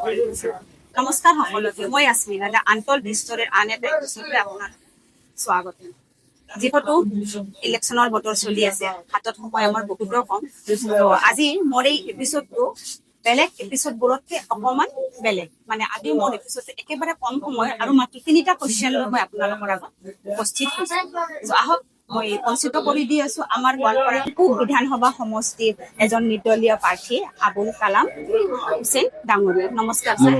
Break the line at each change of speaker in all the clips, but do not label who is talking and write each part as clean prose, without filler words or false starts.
নমস্কাৰ সকলোকে, মই আছমিনা দা আন্তল বিস্তৰেৰ আন এটা এপিছডলৈ আপোনাৰ স্বাগতম। যিহেতু ইলেকশ্যনৰ বতৰ চলি আছে, হাতত সময় আমাৰ বহুতৰ কম। আজি মোৰ এই এপিছডটো বেলেগ এপিছডবোৰতকে অকণমান বেলেগ। মানে আজি মোৰ এপিছডটো একেবাৰে কম সময় আৰু মাত্ৰ 3টা কুৱেশ্যন লৈ মই আপোনালোকৰ আগত উপস্থিত হৈছো। আহক মই পৰিচিত কৰি দি আছো আমাৰ গোৱালপাৰা পূব বিধানসভা সমষ্টিৰ এজন নিৰ্দলীয় প্ৰাৰ্থী আবুল কালাম হুছেইন ডাঙৰীয়া। নমস্কাৰ ছাৰ।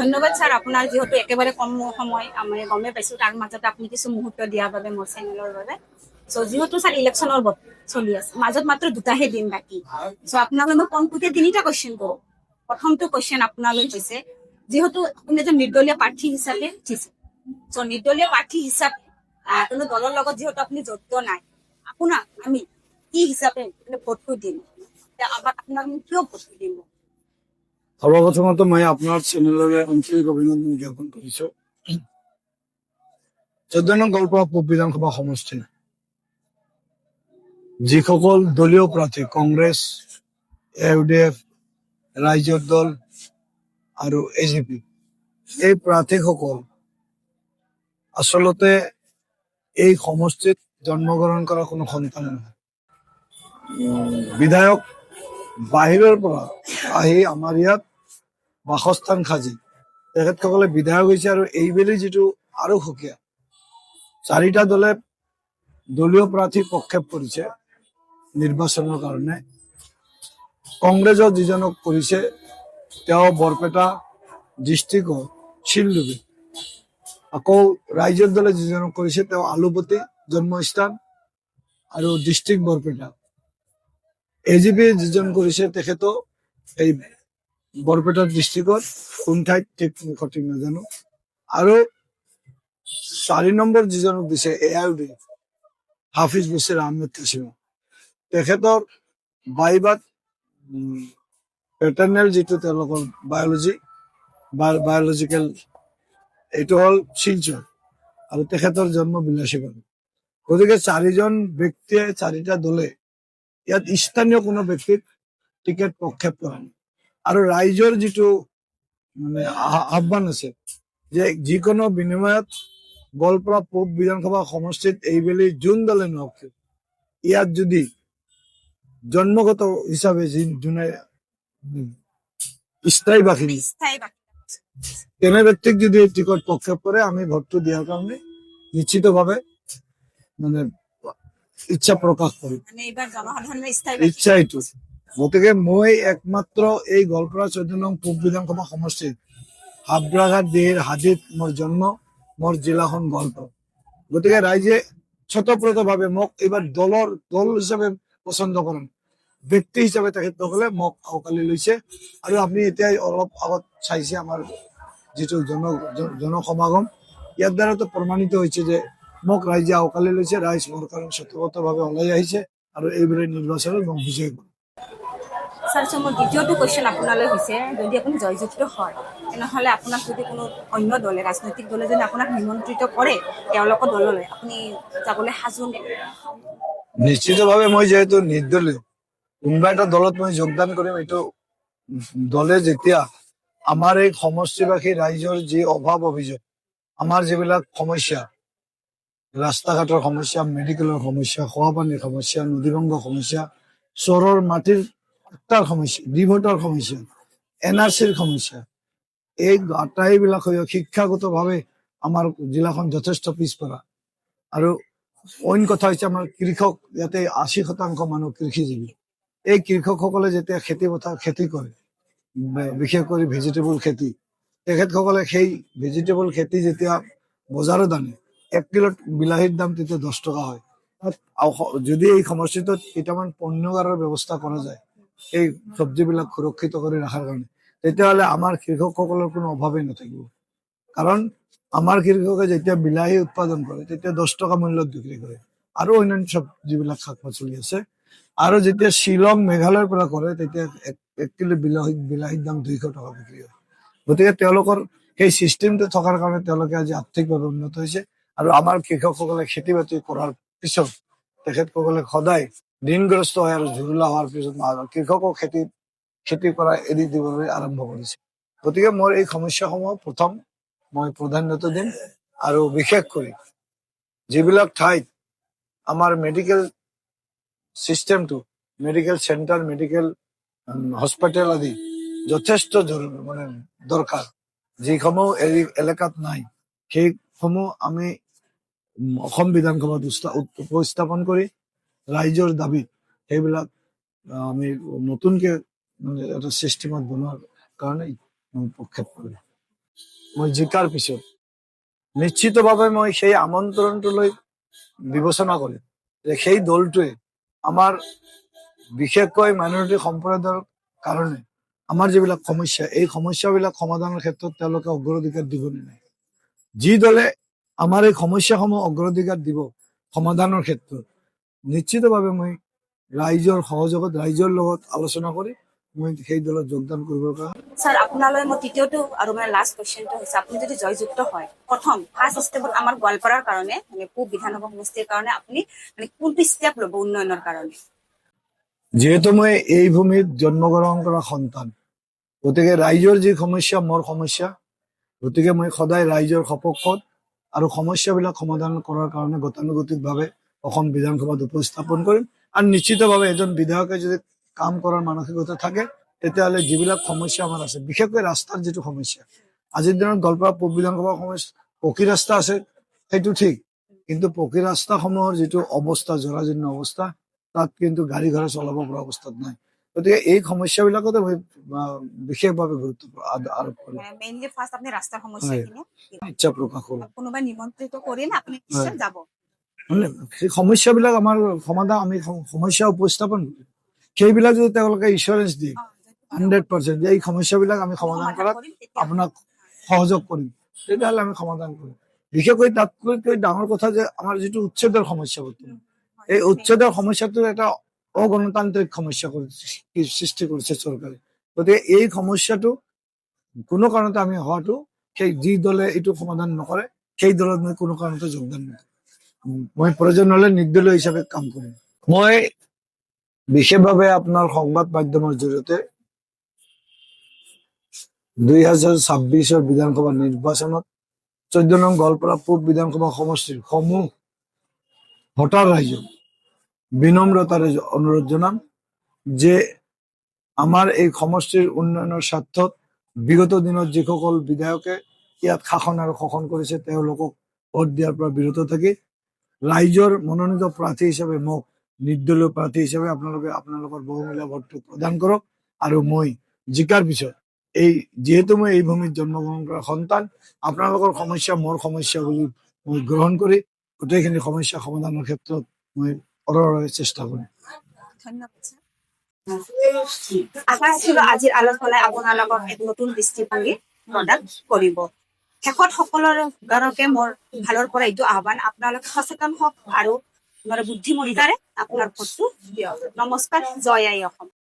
ধন্যবাদ ছাৰ, আপোনাৰ যিহেতু একেবাৰে কম সময় আমি গমেই পাইছো, তাৰ মাজতে আপুনি কিছু মুহূৰ্ত দিয়াৰ বাবে মোৰ চেনেলৰ বাবে। যিহেতু ছাৰ ইলেকশ্যনৰ চলি আছে, মাজত মাত্ৰ 2টাহে দিন বাকী। আপোনালৈ মই পোনপটীয়া 3টা কুৱেশ্যন কৰোঁ। প্ৰথমটো কুৱেশ্যন আপোনালৈ হৈছে, যিহেতু আপুনি এজন নিৰ্দলীয় প্ৰাৰ্থী হিচাপে উঠিছে, নিৰ্দলীয় প্ৰাৰ্থী হিচাপে কোনো দলৰ লগত যিহেতু আপুনি জড়িত নাই, আপোনাক আমি কি হিচাপে ভোটটো দিম, আপোনাক কিয় ভোটটো দিম?
সর্বপ্রথমত মই আপনার চ্যানেলের আন্তরিক অভিনন্দন জ্ঞাপন কৰিছো। 14 নং গোৱালপাৰা পূব বিধানসভা সমষ্টি যিসকল দলীয় প্ৰাৰ্থী কংগ্ৰেছ, ইউডিএফ, ৰাইজৰ দল আৰু এজিপি, এই প্ৰাৰ্থীসকল আচলতে এই সমষ্টিত জন্মগ্ৰহণ কৰা কোনো সন্তান নহয়। বিধায়ক বাহিৰৰ পৰা আহি আমাৰ ইয়াত বাসস্থান সাজি তেখেতসকলে বিধায়ক হৈছে, আৰু এইবেলি যিটো আৰু সুকীয়া, 4টা দলে দলীয় প্ৰাৰ্থী প্ৰক্ষেপ কৰিছে নিৰ্বাচনৰ কাৰণে। কংগ্ৰেছৰ যিজনক কৰিছে তেওঁ বৰপেটা ডিষ্ট্ৰিক্টৰ শিলডুবি, আকৌ ৰাইজৰ দলে যিজনক কৰিছে তেওঁ আলুপতি জন্মস্থান আৰু ডিষ্ট্ৰিক্ট বৰপেটা। এজিপি যিজন কৰিছে তেখেতো এই বৰপেটা ডিষ্ট্ৰিক্টৰ কোন ঠাইত ঠিক সঠিক নাজানো। আৰু 4 নম্বৰ যিজনক দিছে এআইউডি হাফিজ বছিৰ আহমেদ কাছিম, তেখেতৰ বাইবাত পেটাৰ্নেল যিটো তেওঁলোকৰ বায়লজিকেল এইটো হ'ল শিলচৰ, আৰু তেখেতৰ জন্ম বিলাসীবাৰী। গতিকে 4জন ব্যক্তিয়ে 4টা দলে ইয়াত স্থানীয় কোনো ব্যক্তিক টিকেট প্ৰক্ষেপ কৰা নাই। আৰু ৰাইজৰ যিটো মানে আহ্বান আছে যে যিকোনো বিনিময়ত গোৱালপাৰা পূব বিধানসভা সমষ্টিত এইবেলি যোন দলে নহওক ইয়াত যদি জন্মগত হিচাপে যোনে স্থায়ী বাসিন্দা তেনে ব্যক্তিক যদি টিকট প্ৰক্ষেপ কৰে, আমি ভোটটো দিয়াৰ কাৰণে নিশ্চিতভাৱে মানে ইচ্ছা প্ৰকাশ কৰিম। ইচ্ছা এইটো। গতিকে মই একমাত্ৰ এই গোৱালপাৰা 14 নং পূব বিধানসভা সমষ্টিত হাবৰাঘাট দেহিৰ হাদিত মোৰ জন্ম, মোৰ জিলাখন গোৱালপাৰা। গতিকে ৰাইজে স্বতঃপ্ৰতভাৱে মোক এইবাৰ দল হিচাপে পচন্দ কৰে, ব্যক্তি হিচাপে তেখেতসকলে মোক আওকালি লৈছে। আৰু আপুনি এতিয়া অলপ আগত চাইছে আমাৰ যিটো জনসমাগম, ইয়াৰ দ্বাৰাতো প্ৰমাণিত হৈছে যে মোক ৰাইজে আওকালি লৈছে। ৰাইজ মোৰ কাৰণে স্বতঃপ্ৰতভাৱে ওলাই আহিছে আৰু এইবাৰ নিৰ্বাচনত মোক বিজয়ী কৰে।
ছাৰ, মোৰ দ্বিতীয়টো কুৱেশ্যন আপোনালৈ হৈছে, যদি আপুনি জয়যুক্ত হয় তেনেহ'লে আপোনাক যদি কোনো অন্য দলে, ৰাজনৈতিক দলে যদি আপোনাক নিমন্ত্ৰিত কৰে তেওঁলোকৰ দললৈ, আপুনি যাবলৈ সাজু নে?
নিশ্চিতভাৱে মই যিহেতু নিৰ্দলীয়, কোনোবা এটা দলত মই যোগদান কৰিম। এইটো দলে যেতিয়া আমাৰ এই সমষ্টিবাসী ৰাইজৰ যি অভাৱ অভিযোগ, আমাৰ যিবিলাক সমস্যা, ৰাস্তা ঘাটৰ সমস্যা, মেডিকেলৰ সমস্যা, খোৱাপানীৰ সমস্যা, নদীভংগ সমস্যা, চৰৰ মাটিৰ সমস্যা, ডিভোটৰ সমস্যা, NRCৰ সমস্যা, এই আটাইবিলাক শিক্ষাগতভাৱে আমাৰ জিলাখন যথেষ্ট পিছপৰা। আৰু অইন কথা হৈছে আমাৰ কৃষক, ইয়াতে 80% মানুহ কৃষিজীৱী। এই কৃষকসকলে যেতিয়া খেতি কৰে, বিশেষ কৰি ভেজিটেবল খেতি, তেখেতসকলে সেই ভেজিটেবল খেতি যেতিয়া বজাৰত আনে, 1 কিলোত বিলাহীৰ দাম তেতিয়া 10 টকা হয়। যদি এই সমষ্টিটোত কেইটামান পণ্যগাৰৰ ব্যৱস্থা কৰা যায় এই চব্জিবিলাক সুৰক্ষিত কৰি ৰখাৰ কাৰণে, তেতিয়াহ'লে আমাৰ কৃষকসকলৰ কোনো অভাৱেই নাথাকিব। কাৰণ আমাৰ কৃষকে যেতিয়া বিলাহী উৎপাদন কৰে তেতিয়া 10 টকা মূল্যত বিক্ৰী কৰে, আৰু অন্যান্য চব যিবিলাক শাক পাচলি আছে। আৰু যেতিয়া শ্বিলং, মেঘালয়ৰ পৰা কৰে তেতিয়া 1 কিলো বিলাহীৰ দাম 200 টকা বিক্ৰী হয়। গতিকে তেওঁলোকৰ সেই চিষ্টেমটো থকাৰ কাৰণে তেওঁলোকে আজি আৰ্থিকভাৱে উন্নত হৈছে। আৰু আমাৰ কৃষকসকলে খেতি বাতি কৰাৰ পিছত তেখেতসকলে সদায় ঋণগ্ৰস্ত হয়, আৰু জুৰুলা হোৱাৰ পিছত কৃষকক খেতি কৰা এৰি দিবলৈ আৰম্ভ কৰিছে। গতিকে মোৰ এই সমস্যাসমূহ প্ৰথম মই প্ৰাধান্যতা দিম আৰু বিশেষ কৰি যিবিলাক ঠাইত আমাৰ মেডিকেল চিষ্টেমটো, মেডিকেল চেণ্টাৰ, মেডিকেল হস্পিটেল আদি যথেষ্ট মানে দৰকাৰ, যিসমূহ এলেকাত নাই, সেইসমূহ আমি অসম বিধানসভাত উপস্থাপন কৰি ৰাইজৰ দাবী সেইবিলাক আমি নতুনকে মানে এটা চিষ্টেমত বনোৱাৰ কাৰণে মই প্ৰক্ষেপ কৰিম। মই জিকাৰ পিছত নিশ্চিতভাৱে মই সেই আমন্ত্ৰণটোলৈ বিবেচনা কৰিম যে সেই দলটোৱে আমাৰ বিশেষকৈ মাইনৰিটি সম্প্ৰদায়ৰ কাৰণে আমাৰ যিবিলাক সমস্যা, এই সমস্যাবিলাক সমাধানৰ ক্ষেত্ৰত তেওঁলোকে অগ্ৰাধিকাৰ দিব নে নাই। যি দলে আমাৰ এই সমস্যাসমূহ অগ্ৰাধিকাৰ দিব সমাধানৰ ক্ষেত্ৰত, নিশ্চিতভাৱে মই ৰাইজৰ সহযোগত, ৰাইজৰ লগত আলোচনা কৰি মই সেই দলত যোগদান কৰিবৰ কাৰণে।
স্যাৰ আপোনালৈ মোৰ তৃতীয়টো আৰু মানে লাষ্ট কুৱেশ্যনটো হৈছে, আপুনি যদি জয়যুক্ত হয়, প্ৰথম ফাৰ্ষ্ট ষ্টেপত আমাৰ গোৱালপাৰাৰ কাৰণে মানে পূব বিধানসভা সমষ্টিৰ কাৰণে আপুনি মানে কোনটো ষ্টেপ ল'ব উন্নয়নৰ কাৰণে?
যিহেতু মই এই ভূমিত জন্মগ্ৰহণ কৰা সন্তান, গতিকে ৰাইজৰ যি সমস্যা মোৰ সমস্যা, গতিকে মই সদায় ৰাইজৰ সপক্ষত আৰু সমস্যাবিলাক সমাধান কৰাৰ কাৰণে গতানুগতিকভাৱে অসম বিধানসভাত উপস্থাপন কৰিম। আৰু নিশ্চিতভাৱে এজন বিধায়কে যদি কাম কৰাৰ মানসিকতা থাকে, তেতিয়াহ'লে যিবিলাক সমস্যা আমাৰ আছে, বিশেষকৈ ৰাস্তাৰ যিটো সমস্যা, আজিৰ দিনত গোৱালপাৰা পূব বিধানসভা সমস্যা পকী ৰাস্তা আছে, সেইটো ঠিক, কিন্তু পকী ৰাস্তাসমূহৰ যিটো অৱস্থা, জৰাজীৰ্ণ অৱস্থা, তাত কিন্তু গাড়ী ঘোঁৰা চলাব পৰা অৱস্থাত নাই। গতিকে এই সমস্যাবিলাকতে মই বিশেষভাৱে গুৰুত্ব আৰোপ কৰিম।
মেইনলি ফাৰ্ষ্ট আপুনি ৰাস্তাৰ সমস্যাখিনি
ইচ্ছা প্ৰকাশ কৰোঁ।
কোনোবাই নিমন্ত্ৰিত কৰিলে আপুনি নিশ্চয় যাব।
মানে সেই সমস্যাবিলাক আমাৰ সমাধান, আমি সমস্যা উপস্থাপন কৰিম, সেইবিলাক যদি তেওঁলোকে ইঞ্চুৰেঞ্চ দিয়ে 100% যে এই সমস্যাবিলাক আমি সমাধান কৰাত আপোনাক সহযোগ কৰিম, তেতিয়াহ'লে আমি সমাধান কৰিম। বিশেষকৈ তাতকৈ ডাঙৰ কথা যে আমাৰ যিটো উচ্ছেদৰ সমস্যা, বৰ্তমান এই উচ্ছেদৰ সমস্যাটো এটা অগণতান্ত্ৰিক সমস্যা সৃষ্টি কৰিছে চৰকাৰে। গতিকে এই সমস্যাটো কোনো কাৰণতে আমি হোৱাটো, সেই যি দলে এইটো সমাধান নকৰে, সেই দলত মই কোনো কাৰণতে যোগদান নকৰিম। মই প্ৰয়োজন হলে নিৰ্দলীয় হিচাপে কাম কৰিম। মই বিশেষভাৱে আপোনাৰ সংবাদ মাধ্যমৰ জৰিয়তে 2026 বিধানসভা নিৰ্বাচনত 14 নং গোৱালপাৰা পূব বিধানসভা সমষ্টিৰ সমূহ ভোটাৰ ৰাইজক বিনম্ৰতাৰে অনুৰোধ জনাম যে আমাৰ এই সমষ্টিৰ উন্নয়নৰ স্বাৰ্থত বিগত দিনত যিসকল বিধায়কে ইয়াত শাসন আৰু শোষণ কৰিছে, তেওঁলোকক ভোট দিয়াৰ পৰা বিৰত থাকি ৰাইজৰ মনোনীত প্ৰাৰ্থী হিচাপে মোক নিৰ্দলীয় প্ৰাৰ্থী হিচাপে আপোনালোকৰ বহুমূলীয়া ভোটটো প্ৰদান কৰক। আৰু মই জিকাৰ পিছত যিহেতু মই এই ভূমিত জন্মগ্ৰহণ কৰা সন্তান, আপোনালোকৰ সমস্যা মোৰ সমস্যা বুলি মই গ্ৰহণ কৰি গোটেইখিনি সমস্যা সমাধানৰ ক্ষেত্ৰত মই অৰহৰে চেষ্টা কৰিম।
ধন্যবাদ স্যাৰ। আশা ৰাখিলো আজিৰ আলোচনাই আপোনালোকক এক নতুন দৃষ্টিভংগী প্ৰদান কৰিব। শেষত সকলোকে মোৰ ফালৰ পৰা এইটো আহ্বান, আপোনালোকে সচেতন হওক আৰু বুদ্ধিমত্তাৰে আপোনাৰ ভোটটো দিয়ক। নমস্কাৰ, জয় আই অসম।